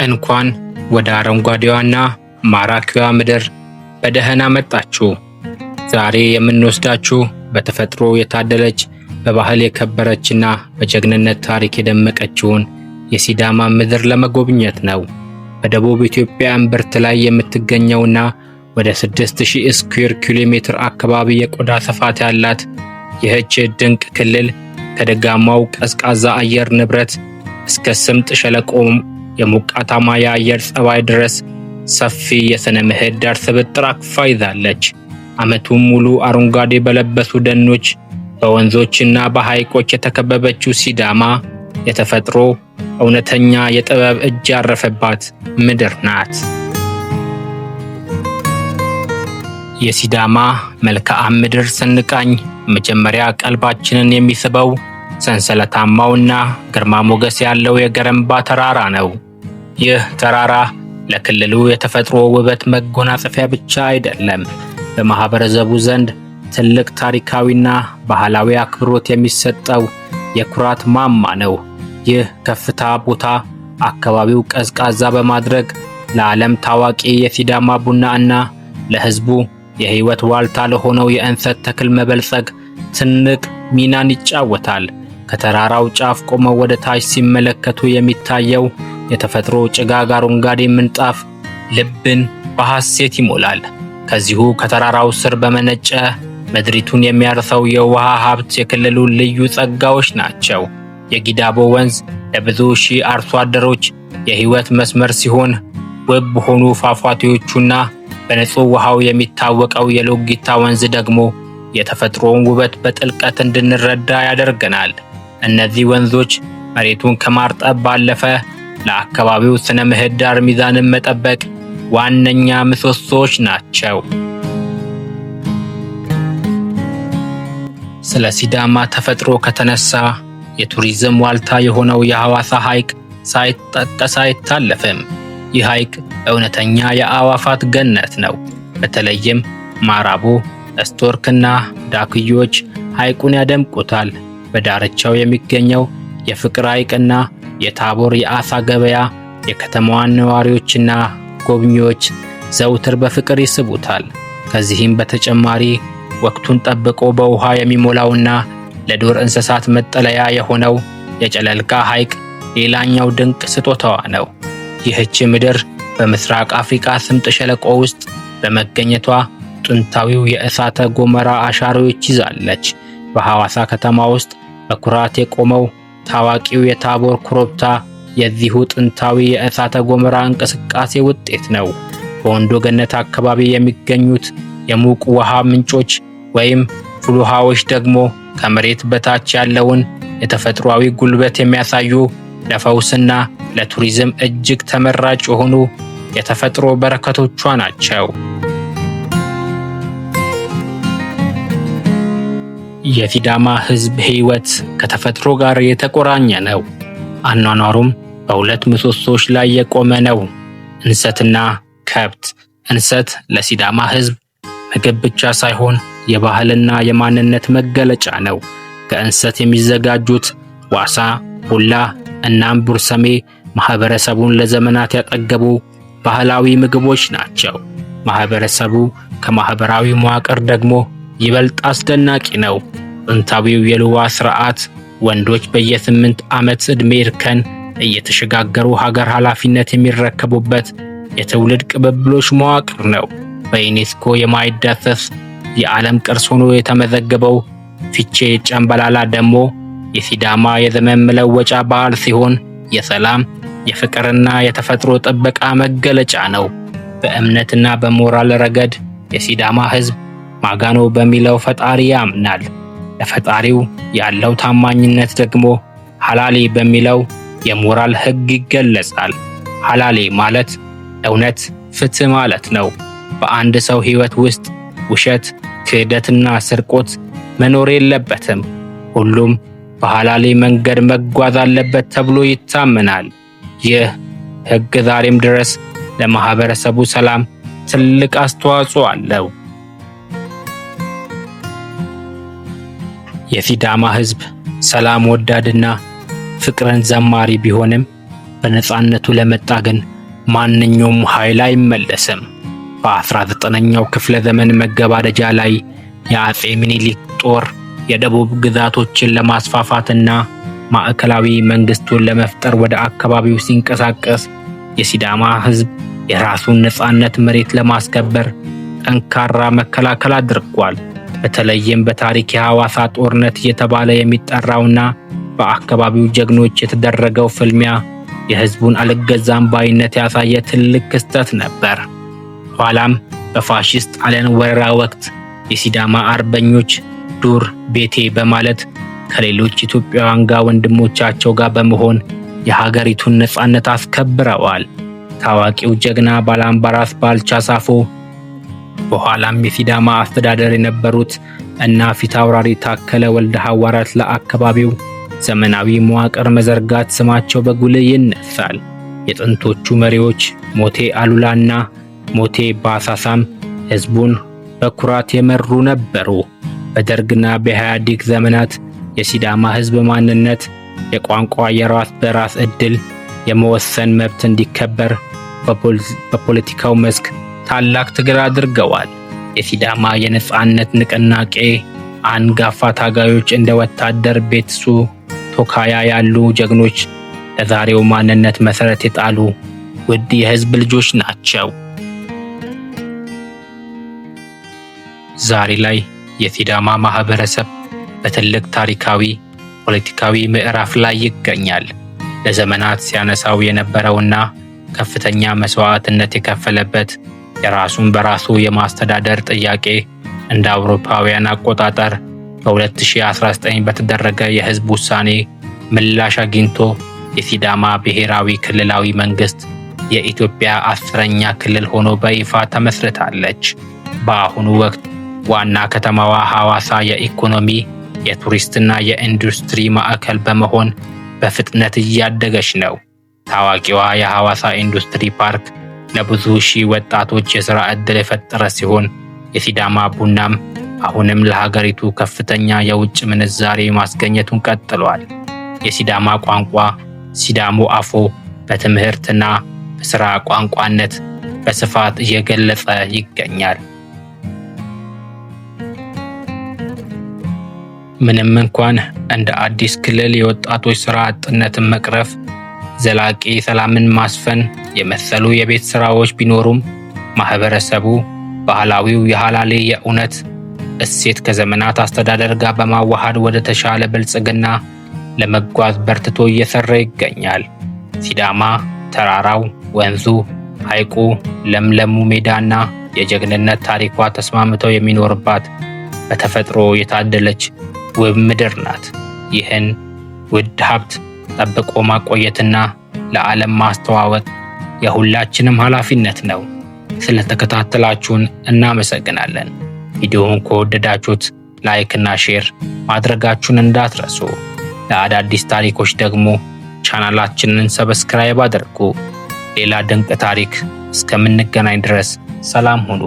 እንኳን ወደ አረንጓዴዋና ማራኪዋ ምድር በደህና መጣችሁ። ዛሬ የምንወስዳችሁ በተፈጥሮ የታደለች በባህል የከበረችና በጀግንነት ታሪክ የደመቀችውን የሲዳማ ምድር ለመጎብኘት ነው። በደቡብ ኢትዮጵያ እምብርት ላይ የምትገኘውና ወደ 6000 ስኩዌር ኪሎ ሜትር አካባቢ የቆዳ ስፋት ያላት ይህች ድንቅ ክልል ከደጋማው ቀዝቃዛ አየር ንብረት እስከ ስምጥ ሸለቆ የሞቃታማ የአየር ጸባይ ድረስ ሰፊ የሥነ ምህዳር ስብጥር አቅፋ ይዛለች። ዓመቱን ሙሉ አረንጓዴ በለበሱ ደኖች በወንዞችና በሐይቆች የተከበበችው ሲዳማ የተፈጥሮ እውነተኛ የጥበብ እጅ ያረፈባት ምድር ናት። የሲዳማ መልክዓ ምድር ስንቃኝ መጀመሪያ ቀልባችንን የሚስበው ሰንሰለታማውና ግርማ ሞገስ ያለው የገረምባ ተራራ ነው። ይህ ተራራ ለክልሉ የተፈጥሮ ውበት መጎናጸፊያ ብቻ አይደለም፣ በማህበረሰቡ ዘንድ ትልቅ ታሪካዊና ባህላዊ አክብሮት የሚሰጠው የኩራት ማማ ነው። ይህ ከፍታ ቦታ አካባቢው ቀዝቃዛ በማድረግ ለዓለም ታዋቂ የሲዳማ ቡና እና ለሕዝቡ የህይወት ዋልታ ለሆነው የእንሰት ተክል መበልጸግ ትልቅ ሚናን ይጫወታል። ከተራራው ጫፍ ቆመው ወደ ታች ሲመለከቱ የሚታየው የተፈጥሮ ጭጋግ አረንጓዴ ምንጣፍ ልብን በሐሴት ይሞላል። ከዚሁ ከተራራው ስር በመነጨ ምድሪቱን የሚያርሰው የውሃ ሀብት የክልሉ ልዩ ጸጋዎች ናቸው። የጊዳቦ ወንዝ ለብዙ ሺህ አርሶ አደሮች የህይወት መስመር ሲሆን፣ ውብ በሆኑ ፏፏቴዎቹና በንጹህ ውሃው የሚታወቀው የሎጊታ ወንዝ ደግሞ የተፈጥሮውን ውበት በጥልቀት እንድንረዳ ያደርገናል። እነዚህ ወንዞች መሬቱን ከማርጠብ ባለፈ ለአካባቢው ስነ ምህዳር ሚዛንን መጠበቅ ዋነኛ ምሰሶዎች ናቸው። ስለ ሲዳማ ተፈጥሮ ከተነሳ የቱሪዝም ዋልታ የሆነው የሐዋሳ ሐይቅ ሳይጠቀስ አይታለፍም። ይህ ሐይቅ እውነተኛ የአዕዋፋት ገነት ነው። በተለይም ማራቦ፣ ስቶርክና ዳክዬዎች ሐይቁን ያደምቁታል። በዳርቻው የሚገኘው የፍቅር ሐይቅና የታቦር የአሳ ገበያ የከተማዋን ነዋሪዎችና ጎብኚዎች ዘውትር በፍቅር ይስቡታል። ከዚህም በተጨማሪ ወቅቱን ጠብቆ በውሃ የሚሞላውና ለዱር እንስሳት መጠለያ የሆነው የጨለልቃ ሐይቅ ሌላኛው ድንቅ ስጦታዋ ነው። ይህች ምድር በምስራቅ አፍሪካ ስምጥ ሸለቆ ውስጥ በመገኘቷ ጥንታዊው የእሳተ ገሞራ አሻራዎች ይዛለች። በሐዋሳ ከተማ ውስጥ በኩራት የቆመው ታዋቂው የታቦር ኮረብታ የዚሁ ጥንታዊ የእሳተ ገሞራ እንቅስቃሴ ውጤት ነው። በወንዶ ገነት አካባቢ የሚገኙት የሙቅ ውሃ ምንጮች ወይም ፍሉሃዎች ደግሞ ከመሬት በታች ያለውን የተፈጥሯዊ ጉልበት የሚያሳዩ ለፈውስና ለቱሪዝም እጅግ ተመራጭ የሆኑ የተፈጥሮ በረከቶቿ ናቸው። የሲዳማ ሕዝብ ሕይወት ከተፈጥሮ ጋር የተቆራኘ ነው። አኗኗሩም በሁለት ምሰሶች ላይ የቆመ ነው፣ እንሰትና ከብት። እንሰት ለሲዳማ ሕዝብ ምግብ ብቻ ሳይሆን የባህልና የማንነት መገለጫ ነው። ከእንሰት የሚዘጋጁት ዋሳ፣ ቡላ እናም ቡርሰሜ ማህበረሰቡን ለዘመናት ያጠገቡ ባህላዊ ምግቦች ናቸው። ማህበረሰቡ ከማህበራዊ መዋቅር ደግሞ ይበልጥ አስደናቂ ነው። ጥንታዊው የልዋ ሥርዓት ወንዶች በየ8 ዓመት ዕድሜ እርከን እየተሸጋገሩ ሀገር ኃላፊነት የሚረከቡበት የትውልድ ቅብብሎሽ መዋቅር ነው። በዩኔስኮ የማይዳሰስ የዓለም ቅርስ ሆኖ የተመዘገበው ፊቼ ጨምበላላ ደግሞ የሲዳማ የዘመን መለወጫ በዓል ሲሆን የሰላም፣ የፍቅርና የተፈጥሮ ጥበቃ መገለጫ ነው። በእምነትና በሞራል ረገድ የሲዳማ ሕዝብ ማጋኖ በሚለው ፈጣሪ ያምናል። ለፈጣሪው ያለው ታማኝነት ደግሞ ሐላሌ በሚለው የሞራል ሕግ ይገለጻል። ሐላሌ ማለት እውነት፣ ፍትህ ማለት ነው። በአንድ ሰው ሕይወት ውስጥ ውሸት፣ ክህደትና ስርቆት መኖር የለበትም። ሁሉም በሐላሌ መንገድ መጓዝ አለበት ተብሎ ይታመናል። ይህ ሕግ ዛሬም ድረስ ለማህበረሰቡ ሰላም ትልቅ አስተዋጽኦ አለው። የሲዳማ ሕዝብ ሰላም ወዳድና ፍቅርን ዘማሪ ቢሆንም በነጻነቱ ለመጣ ግን ማንኛውም ኃይል አይመለስም። በ19ኛው ክፍለ ዘመን መገባደጃ ላይ የአጼ ምኒልክ ጦር የደቡብ ግዛቶችን ለማስፋፋትና ማዕከላዊ መንግስቱን ለመፍጠር ወደ አካባቢው ሲንቀሳቀስ የሲዳማ ሕዝብ የራሱን ነፃነት መሬት ለማስከበር ጠንካራ መከላከል አድርጓል። በተለይም በታሪክ የሐዋሳ ጦርነት እየተባለ የሚጠራውና በአካባቢው ጀግኖች የተደረገው ፍልሚያ የሕዝቡን አልገዛም ባይነት ያሳየ ትልቅ ክስተት ነበር። ኋላም በፋሺስት ጣሊያን ወረራ ወቅት የሲዳማ አርበኞች ዱር ቤቴ በማለት ከሌሎች ኢትዮጵያውያን ጋር ወንድሞቻቸው ጋር በመሆን የሀገሪቱን ነፃነት አስከብረዋል። ታዋቂው ጀግና ባላምባራስ ባልቻ ሳፎ በኋላም የሲዳማ አስተዳደር የነበሩት እና ፊታውራሪ ታከለ ወልደ ሐዋርያት ለአካባቢው ዘመናዊ መዋቅር መዘርጋት ስማቸው በጉልህ ይነሳል። የጥንቶቹ መሪዎች ሞቴ አሉላና ሞቴ ባሳሳም ሕዝቡን በኩራት የመሩ ነበሩ። በደርግና በኢህአዴግ ዘመናት የሲዳማ ሕዝብ ማንነት፣ የቋንቋ የራስ በራስ ዕድል የመወሰን መብት እንዲከበር በፖለቲካው መስክ ታላቅ ትግል አድርገዋል። የሲዳማ የነፃነት ንቅናቄ አንጋፋ ታጋዮች እንደ ወታደር ቤትሱ ቶካያ ያሉ ጀግኖች ለዛሬው ማንነት መሰረት የጣሉ ውድ የሕዝብ ልጆች ናቸው። ዛሬ ላይ የሲዳማ ማህበረሰብ በትልቅ ታሪካዊ፣ ፖለቲካዊ ምዕራፍ ላይ ይገኛል። ለዘመናት ሲያነሳው የነበረውና ከፍተኛ መስዋዕትነት የከፈለበት የራሱን በራሱ የማስተዳደር ጥያቄ እንደ አውሮፓውያን አቆጣጠር በ2019 በተደረገ የህዝብ ውሳኔ ምላሽ አግኝቶ የሲዳማ ብሔራዊ ክልላዊ መንግስት የኢትዮጵያ 10ኛ ክልል ሆኖ በይፋ ተመስርታለች። በአሁኑ ወቅት ዋና ከተማዋ ሐዋሳ የኢኮኖሚ፣ የቱሪስትና የኢንዱስትሪ ማዕከል በመሆን በፍጥነት እያደገች ነው። ታዋቂዋ የሐዋሳ ኢንዱስትሪ ፓርክ ለብዙ ሺህ ወጣቶች የሥራ ዕድል የፈጠረ ሲሆን የሲዳማ ቡናም አሁንም ለሀገሪቱ ከፍተኛ የውጭ ምንዛሬ ማስገኘቱን ቀጥሏል። የሲዳማ ቋንቋ ሲዳሞ አፎ በትምህርትና በሥራ ቋንቋነት በስፋት እየገለጸ ይገኛል። ምንም እንኳን እንደ አዲስ ክልል የወጣቶች ሥራ አጥነትን መቅረፍ፣ ዘላቂ ሰላምን ማስፈን የመሰሉ የቤት ሥራዎች ቢኖሩም ማህበረሰቡ ባህላዊው የሃላሌ የእውነት እሴት ከዘመናት አስተዳደር ጋር በማዋሃድ ወደ ተሻለ ብልጽግና ለመጓዝ በርትቶ እየሰራ ይገኛል። ሲዳማ ተራራው፣ ወንዙ፣ ሐይቁ፣ ለምለሙ ሜዳና የጀግንነት ታሪኳ ተስማምተው የሚኖርባት በተፈጥሮ የታደለች ውብ ምድር ናት። ይህን ውድ ሀብት ጠብቆ ማቆየትና ለዓለም ማስተዋወቅ የሁላችንም ኃላፊነት ነው። ስለተከታተላችሁን እናመሰግናለን። ቪዲዮውን ከወደዳችሁት ላይክ እና ሼር ማድረጋችሁን እንዳትረሱ። ለአዳዲስ ታሪኮች ደግሞ ቻናላችንን ሰብስክራይብ አድርጉ። ሌላ ድንቅ ታሪክ እስከምንገናኝ ድረስ ሰላም ሁኑ።